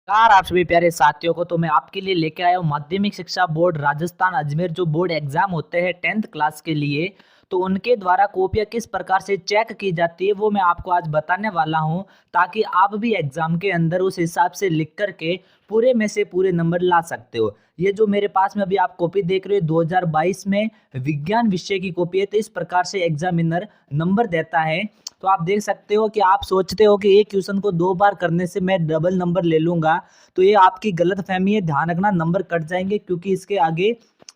नमस्कार आप सभी प्यारे साथियों को। तो मैं आपके लिए लेके आया हूँ माध्यमिक शिक्षा बोर्ड राजस्थान अजमेर जो बोर्ड एग्जाम होते हैं 10th क्लास के लिए। तो उनके द्वारा कॉपियाँ किस प्रकार से चेक की जाती है वो मैं आपको आज बताने वाला हूँ, ताकि आप भी एग्जाम के अंदर उस हिसाब से लिख करके पूरे में से पूरे नंबर ला सकते हो। ये जो मेरे पास में अभी आप कॉपी देख रहे हो 2022 में विज्ञान विषय की कॉपी है। तो इस प्रकार से एग्जामिनर नंबर देता है। तो आप देख सकते हो कि आप सोचते हो कि एक क्वेश्चन को 2 बार करने से मैं डबल नंबर ले लूंगा। तो ये आपकी गलत फहमी है, ध्यान रखना नंबर कट जाएंगे, क्योंकि इसके आगे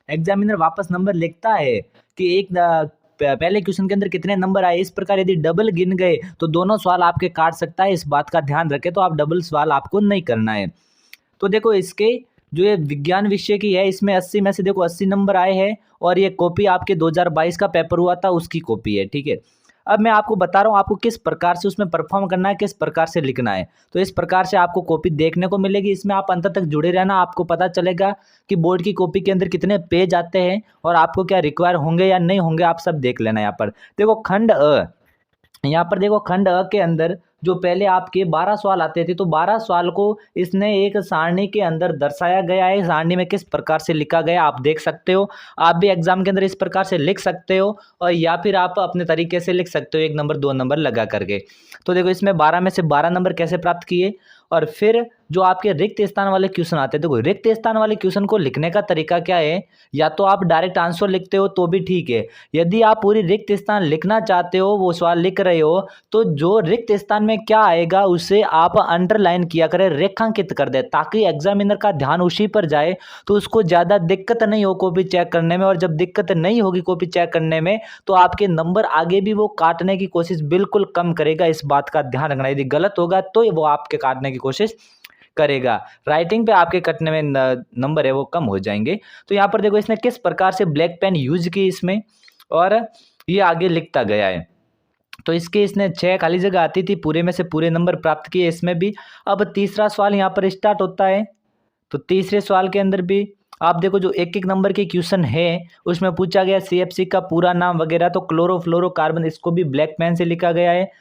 एग्जामिनर वापस नंबर लिखता है कि पहले क्वेश्चन के अंदर कितने नंबर आए। इस प्रकार यदि डबल गिन गए तो दोनों सवाल आपके काट सकता है। इस बात का ध्यान रखें। तो आप डबल सवाल आपको नहीं करना है। तो देखो इसके जो ये विज्ञान विषय की है इसमें 80 में से देखो 80 नंबर आए हैं, और ये कॉपी आपके 2022 का पेपर हुआ था उसकी कॉपी है। ठीक है, अब मैं आपको बता रहा हूँ आपको किस प्रकार से उसमें परफॉर्म करना है, किस प्रकार से लिखना है। तो इस प्रकार से आपको कॉपी देखने को मिलेगी। इसमें आप अंत तक जुड़े रहना, आपको पता चलेगा कि बोर्ड की कॉपी के अंदर कितने पेज आते हैं और आपको क्या रिक्वायर होंगे या नहीं होंगे। आप सब देख लेना। यहाँ पर देखो खंड अ, यहाँ पर देखो खंड अ के अंदर जो पहले आपके 12 सवाल आते थे, तो 12 सवाल को इसने एक सारणी के अंदर दर्शाया गया है। सारणी में किस प्रकार से लिखा गया आप देख सकते हो। आप भी एग्जाम के अंदर इस प्रकार से लिख सकते हो, और या फिर आप अपने तरीके से लिख सकते हो 1 नंबर 2 नंबर लगा करके। तो देखो इसमें 12 में से 12 नंबर कैसे प्राप्त किए। और फिर जो आपके रिक्त स्थान वाले क्वेश्चन आते हैं, देखो रिक्त स्थान वाले क्वेश्चन को लिखने का तरीका क्या है। या तो आप डायरेक्ट आंसर लिखते हो तो भी ठीक है। यदि आप पूरी रिक्त स्थान लिखना चाहते हो, वो सवाल लिख रहे हो, तो जो रिक्त स्थान में क्या आएगा उसे आप अंडरलाइन किया करें, रेखांकित कर दे, ताकि एग्जामिनर का ध्यान उसी पर जाए, तो उसको ज़्यादा दिक्कत नहीं हो कॉपी चेक करने में। और जब दिक्कत नहीं होगी कॉपी चेक करने में, तो आपके नंबर आगे भी वो काटने की कोशिश बिल्कुल कम करेगा। इस बात का ध्यान रखना। यदि गलत होगा तो वो आपके काटने की कोशिश करेगा। राइटिंग पे आपके कटने में नंबर है वो कम हो जाएंगे। तो यहाँ पर देखो इसने किस प्रकार से ब्लैक पेन यूज की इसमें, और ये आगे लिखता गया है। तो इसके इसने 6 खाली जगह आती थी, पूरे में से पूरे नंबर प्राप्त किए इसमें भी। अब तीसरा सवाल यहाँ पर स्टार्ट होता है। तो तीसरे सवाल के अंदर भी आप देखो जो एक एक नंबर के क्वेश्चन है उसमें पूछा गया सीएफसी का पूरा नाम वगैरह। तो क्लोरोफ्लोरोकार्बन, इसको भी ब्लैक पेन से लिखा गया है।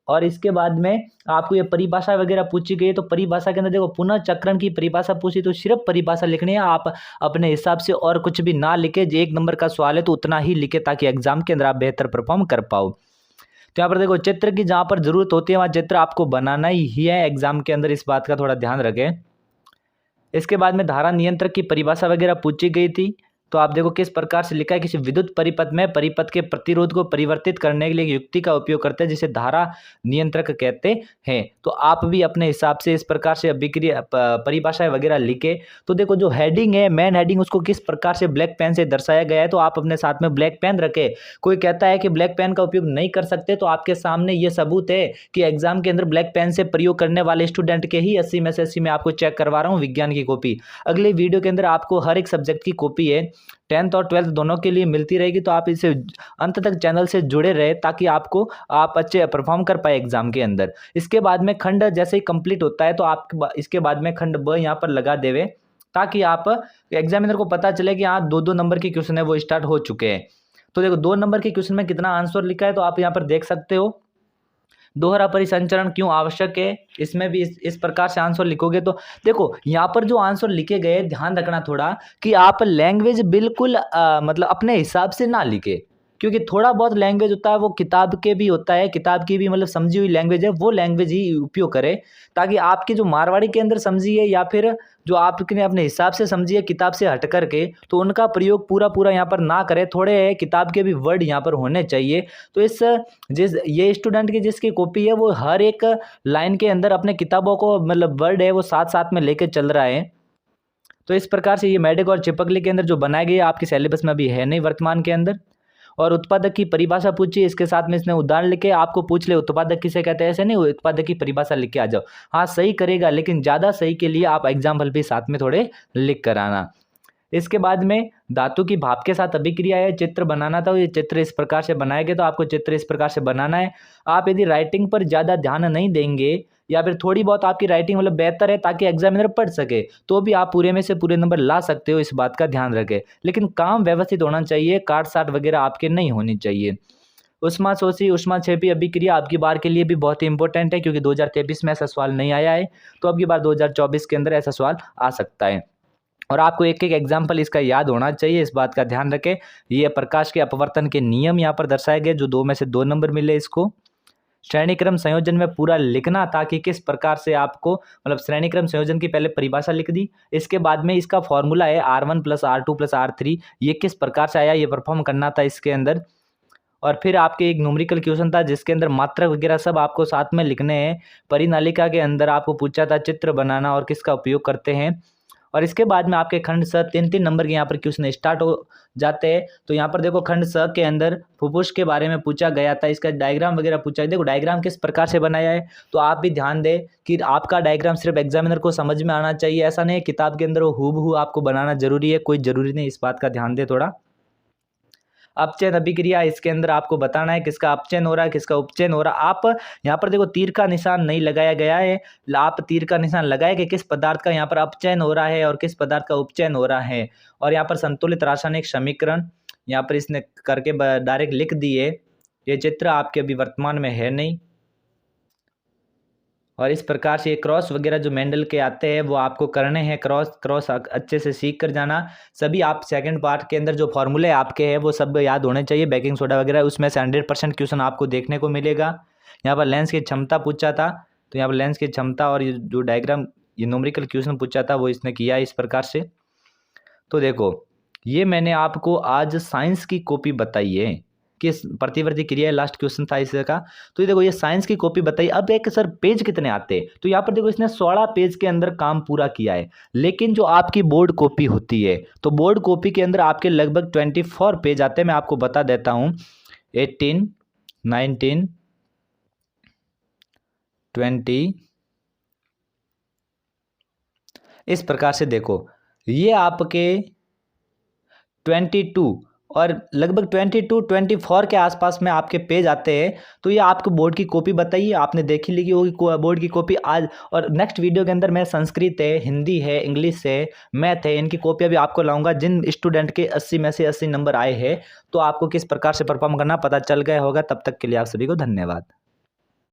और इसके बाद में आपको ये परिभाषा वगैरह पूछी गई है। तो परिभाषा के अंदर देखो पुनः चक्रण की परिभाषा पूछी, तो सिर्फ परिभाषा लिखनी है। आप अपने हिसाब से और कुछ भी ना लिखे। जो 1 नंबर का सवाल है तो उतना ही लिखे, ताकि एग्जाम के अंदर आप बेहतर परफॉर्म कर पाओ। तो यहाँ पर देखो चित्र की जहाँ पर जरूरत होती है वहाँ चित्र आपको बनाना ही है एग्जाम के अंदर। इस बात का थोड़ा ध्यान रखें। इसके बाद में धारा नियंत्रक की परिभाषा वगैरह पूछी गई थी। तो आप देखो किस प्रकार से लिखा है। किसी विद्युत परिपथ में परिपथ के प्रतिरोध को परिवर्तित करने के लिए युक्ति का उपयोग करते हैं, जिसे धारा नियंत्रक कहते हैं। तो आप भी अपने हिसाब से इस प्रकार से अभिक्रिया परिभाषाएं वगैरह लिखे। तो देखो जो हेडिंग है, मेन हेडिंग, उसको किस प्रकार से ब्लैक पेन से दर्शाया गया है। तो आप अपने साथ में ब्लैक पेन रखे। कोई कहता है कि ब्लैक पेन का उपयोग नहीं कर सकते, तो आपके सामने ये सबूत है कि एग्जाम के अंदर ब्लैक पेन से प्रयोग करने वाले स्टूडेंट के ही 80 में से 80 में आपको चेक करवा रहा हूँ विज्ञान की कॉपी। अगले वीडियो के अंदर आपको हर एक सब्जेक्ट की कॉपी है 10th और 12th दोनों के लिए मिलती रहेगी। तो आप इसे अंत तक चैनल से जुड़े रहे, ताकि आप अच्छे परफॉर्म कर पाए एग्जाम के अंदर। इसके बाद में खंड जैसे ही कंप्लीट होता है तो आप इसके बाद में खंड ब यहाँ पर लगा देवे, ताकि आप एग्जामिनर को पता चले कि हाँ 2-2 नंबर के क्वेश्चन है वो स्टार्ट हो चुके हैं। तो देखो 2 नंबर के क्वेश्चन में कितना आंसर लिखा है, तो आप यहाँ पर देख सकते हो। दोहरा परिसंचरण क्यों आवश्यक है, इसमें भी इस प्रकार से आंसर लिखोगे। तो देखो यहाँ पर जो आंसर लिखे गए, ध्यान रखना थोड़ा कि आप लैंग्वेज बिल्कुल मतलब अपने हिसाब से ना लिखे, क्योंकि थोड़ा बहुत लैंग्वेज होता है वो किताब के भी होता है, किताब की भी मतलब समझी हुई लैंग्वेज है, वो लैंग्वेज ही उपयोग करें, ताकि आपकी जो मारवाड़ी के अंदर समझी है या फिर जो आपने अपने हिसाब से समझी है किताब से हट करके, तो उनका प्रयोग पूरा पूरा यहाँ पर ना करें। थोड़े किताब के भी वर्ड यहाँ पर होने चाहिए। तो ये स्टूडेंट की जिसकी कॉपी है वो हर एक लाइन के अंदर अपने किताबों को मतलब वर्ड है वो साथ साथ में लेके चल रहा है। तो इस प्रकार से ये मेडिक और चिपकली के अंदर जो बनाए गए आपके सिलेबस में अभी है नहीं वर्तमान के अंदर। और उत्पादक की परिभाषा पूछी, इसके साथ में इसने उदाहरण लिखे। आपको पूछ ले उत्पादक किसे कहते हैं, ऐसे नहीं उत्पादक की परिभाषा लिख के आ जाओ। हाँ सही करेगा, लेकिन ज़्यादा सही के लिए आप एग्जाम्पल भी साथ में थोड़े लिख कर आना। इसके बाद में धातु की भाप के साथ अभिक्रिया है, चित्र बनाना था। ये चित्र इस प्रकार से बनाया गया, तो आपको चित्र इस प्रकार से बनाना है। आप यदि राइटिंग पर ज़्यादा ध्यान नहीं देंगे, या फिर थोड़ी बहुत आपकी राइटिंग मतलब बेहतर है ताकि एग्जामिनर पढ़ सके, तो भी आप पूरे में से पूरे नंबर ला सकते हो। इस बात का ध्यान रखें। लेकिन काम व्यवस्थित होना चाहिए, काट साट वगैरह आपके नहीं होनी चाहिए। ऊष्माशोषी ऊष्माक्षेपी अभिक्रिया अब की बार के लिए भी बहुत ही इंपॉर्टेंट है, क्योंकि 2023 में ऐसा सवाल नहीं आया है, तो अब की बार 2024 के अंदर ऐसा सवाल आ सकता है। और आपको एक एक एग्जाम्पल इसका याद होना चाहिए, इस बात का ध्यान रखें। ये प्रकाश के अपवर्तन के नियम यहाँ पर दर्शाए गए, जो 2 में से 2 नंबर मिले इसको। श्रेणी क्रम संयोजन में पूरा लिखना था कि किस प्रकार से आपको, मतलब श्रेणी क्रम संयोजन की पहले परिभाषा लिख दी, इसके बाद में इसका फॉर्मूला है R1 + R2 + R3, ये किस प्रकार से आया ये परफॉर्म करना था इसके अंदर। और फिर आपके एक न्यूमेरिकल क्वेश्चन था जिसके अंदर मात्रक वगैरह सब आपको साथ में लिखने हैं। परिनालिका के अंदर आपको पूछा था चित्र बनाना और किसका उपयोग करते हैं। और इसके बाद में आपके खंड स 3-3 नंबर के यहाँ पर क्वेश्चन स्टार्ट हो जाते हैं। तो यहाँ पर देखो खंड स के अंदर फुफ्फुस के बारे में पूछा गया था, इसका डायग्राम वगैरह पूछा है। देखो डायग्राम किस प्रकार से बनाया है, तो आप भी ध्यान दें कि आपका डायग्राम सिर्फ एग्जामिनर को समझ में आना चाहिए, ऐसा नहीं है किताब के अंदर वो हूबहू आपको बनाना जरूरी है, कोई जरूरी नहीं, इस बात का ध्यान दें थोड़ा। अपचयन अभिक्रिया, इसके अंदर आपको बताना है किसका अपचयन हो रहा है किसका उपचयन हो रहा है। आप यहाँ पर देखो तीर का निशान नहीं लगाया गया है, आप तीर का निशान लगाए कि किस पदार्थ का यहाँ पर अपचयन हो रहा है और किस पदार्थ का उपचयन हो रहा है। और यहाँ पर संतुलित रासायनिक समीकरण यहाँ पर इसने करके डायरेक्ट लिख दिए। ये चित्र आपके अभी वर्तमान में है नहीं। और इस प्रकार से क्रॉस वगैरह जो मेंडल के आते हैं वो आपको करने हैं, क्रॉस अच्छे से सीख कर जाना। सभी आप सेकंड पार्ट के अंदर जो फॉर्मूले आपके हैं वो सब याद होने चाहिए, बेकिंग सोडा वगैरह, उसमें से 100% क्वेश्चन आपको देखने को मिलेगा। यहाँ पर लेंस की क्षमता पूछा था, तो यहाँ पर लेंस की क्षमता और ये जो डायग्राम ये न्यूमेरिकल क्वेश्चन पूछा था वो इसने किया इस प्रकार से। तो देखो ये मैंने आपको आज साइंस की कॉपी बताई है कि प्रतिवर्ती क्रिया, लास्ट क्वेश्चन था इसका। तो ये देखो ये साइंस की कॉपी बताई। अब एक सर पेज कितने आते हैं, तो यहाँ पर देखो इसने 16 पेज के अंदर काम पूरा किया है। लेकिन जो आपकी बोर्ड कॉपी होती है, तो बोर्ड कॉपी के अंदर आपके लगभग 24 पेज आते हैं। मैं आपको बता देता हूँ, 18, 19, 20, इस प्रकार से देखो ये आपके 22 और लगभग 22-24 के आसपास में आपके पेज आते हैं। तो ये आपको बोर्ड की कॉपी बताइए, आपने देखी ली होगी बोर्ड की कॉपी आज। और नेक्स्ट वीडियो के अंदर मैं संस्कृत है, हिंदी है, इंग्लिश है, मैथ है, इनकी कॉपी अभी आपको लाऊंगा। जिन स्टूडेंट के 80 में से 80 नंबर आए हैं, तो आपको किस प्रकार से परफॉर्म करना पता चल गया होगा। तब तक के लिए आप सभी को धन्यवाद।